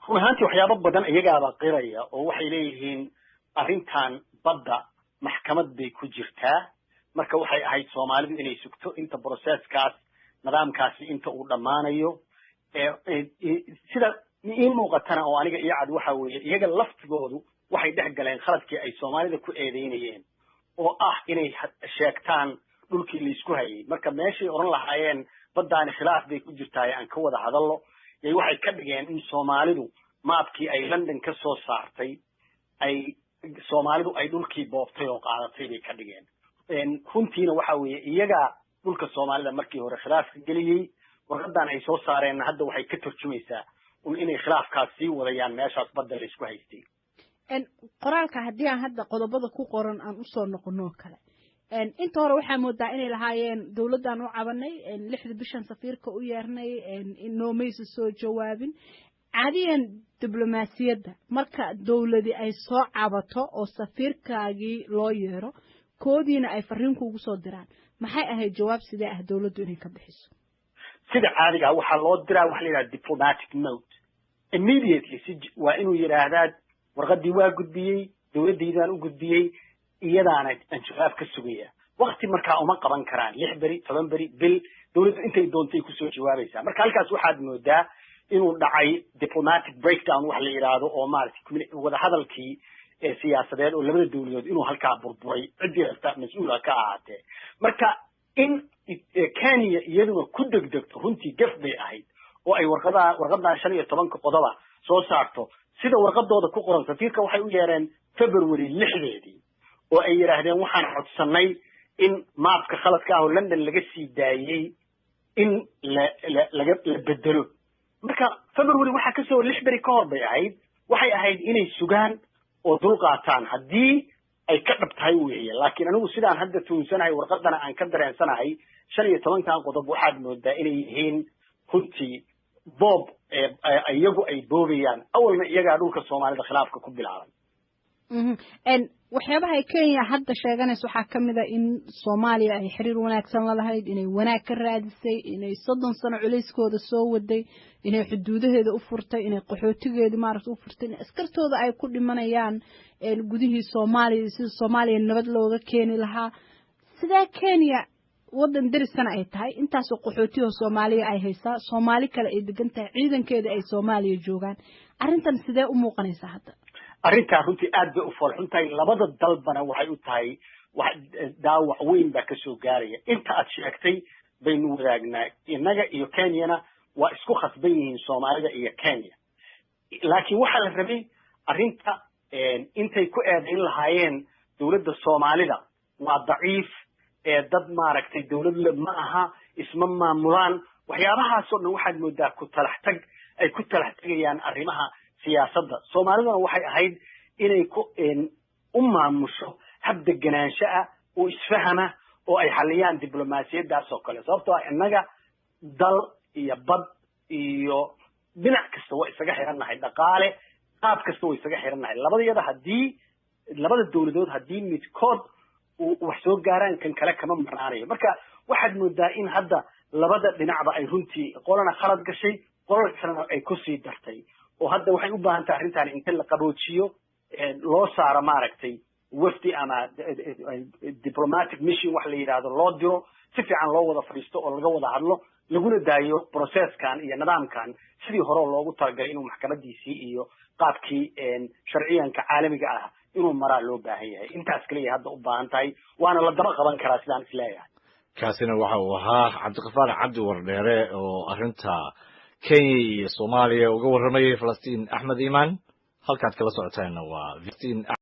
run ahaantii waxyaabo badan iyagaaba qiraya oo waxay leeyihiin arrintan badda maxkamad bay ku jirtaa marka waxay ahayd Soomaalidu inay sugto inta processkaas nidaamkaasi inta uu dhamaanayo sida in muuqatana oo aniga iyo cad waxa weeye iyaga laftigoodu waxay dhex galeen khaladkii ay Soomaalida ku eedeynayeen oo inay sheegtaan dhulkii la isku hayay marka meeshii oran lahaayeen baddaani khilaaf bay ku jirtaa aan ka wada hadallo waxay ka dhigeen in Soomaalidu maabkii ay London ka soo saartay ay Soomaalidu ay dhulkii booftay oo qaadatay bay ka dhigeen runtiina waxa weeye iyaga dhulka Soomaalida markii hore khilaaf galiyay warqadan ay soo saareen hadda waxay ka turjumaysaa inay khilaafkaas sii wadayaan meeshaas badda la isku haystay qoraalka haddii aan hadda qodobada ku qoran aan u soo noqono kale inta hore waxaa moodaa inay lahaayeen dawladdan u cabanay 6 bishan safiirka u yeernay noomaysa soo jawaabin caadiyan diblomaasiyadda marka dawladii ay soo cabato oo safiirkaagii loo yeero koodiina ay fariin kuugu soo diraan maxay ahayd jawaab sidee dawladdu inay ka bixiso sida caadiga waxaa loo diraa waxa la yiraahdo diplomatic note immediately waa inuu yiraahdaa warqadii waa gudbiyay dawladdeedaan u gudbiyay iyadaana aan jawaab ka sugaya waqti markaa uma qaban karaan 6 bari 10 bari bil dawladdu intay doontay ku soo jawaabaysaa marka halkaas waxaad moodaa inuu dhacay diplomatic breakdown wax la yiraahdo oo maartay wada hadalkii siyaasadeed oo labada dawladood inuu halkaa burburay cidii rasta mas'uul ka ahaatee marka in Kenya iyaduna ku degdegto runtii gaf bay ahayd oo ay warqadan 15 qodoba soo saarto sida warqadooda ku qoran safiirka waxay u yeereen February 6 oo ay yiraahdeen waxaan codsanay in maabka khaladka ah oo London laga sii daayay in laga bedelo marka February waxa ka soo 6 bari ka hor bay ahayd waxay ahayd inay sugaan oo dul qaataan haddii ay ka dhabtahay weeye laakiin anigu sidaan hadda tuunsanahay warqadana aan ka dareensanahay 15 qodob waxaad moodaa inay yihiin runtii boob iyagu ay boobayaan awalna iyaga dhulka Soomaalida khilaafka ku bilaabay waxyaabaha Kenya hadda sheeganayso waxa kamid ah in Soomaaliya ay xiriir wanaagsan la lahayd inay wanaag ka raadisay inay 30 sano culayskooda soo waday inay xuduudaheeda u furtay inay qaxootigeeda maaragtay u furtay askartooda ay ku dhimanayaan gudihii Soomaaliya sida Soomaaliya nabad looga keeni lahaa sida Kenya wadan darisana ay tahay intaas oo qaxootiga Soomaaliya ay haysaa Soomaali kale ay degan tahay ciidankeeda ay Soomaaliya joogaan arintan sidee u muuqanaysaa hadda arrinta runtii aad bay u farxuntahay labada dalbana waxay u tahay wax daawac weyn ba ka soo gaaraya inta aad sheegtay baynu wadaagnaa inaga iyo Kenyana waa isku khasban yihiin Soomaalida iyo Kenya laakiin waxa la rabay arrinta intay ku eedayn lahaayeen dawladda Soomaalida waa daciif dad maaragtay dawlad ma aha isma maamulaan waxyaabahaas oo dhan waxaad moodaa ku talaxtag ay ku talaxtagayaan arrimaha siyaasadda Soomaaliduna waxay ahayd inay ku u maamusho hab deganaansho oo isfahama oo ay xaliyaan diblomaasiyaddaas oo kale sababtoo ah inaga dal iyo bad iyo dhinac kasta waa isaga xirannahay dhaqaale qaab kasta waa isaga xirannahay labada dawladood haddii midkood wax soo gaaraan kan kale kama marnaanayo marka waxaad moodaa in hadda labada dhinacba ay runtii qolana khalad gashay qolana kalena ay ku sii dartay oo hadda waxay u baahan tahay arrintan inta la qaboojiyo loo saaro maaragtay wafdi ama diplomatic mission wax la yiraahdo loo diro si fiican loo wada fadhiisto oo laga wada hadlo laguna daayo processkan iyo nidaamkan sidii hore loogu talagalay inuu maxkamadiisii iyo qaabkii sharciyanka caalamiga ah inuu maraa loo baahan yahay intaas kaliya hadda u baahan tahay waana la daba qaban karaa sidaan isleeyahay kaasina waxa uu ahaa Cabdiqafaar Cabdi Wardheere oo arrinta Kenya iyo Soomaaliya uga warramayay Falastiin Axmed Iimaan halkaad kala socotaana waa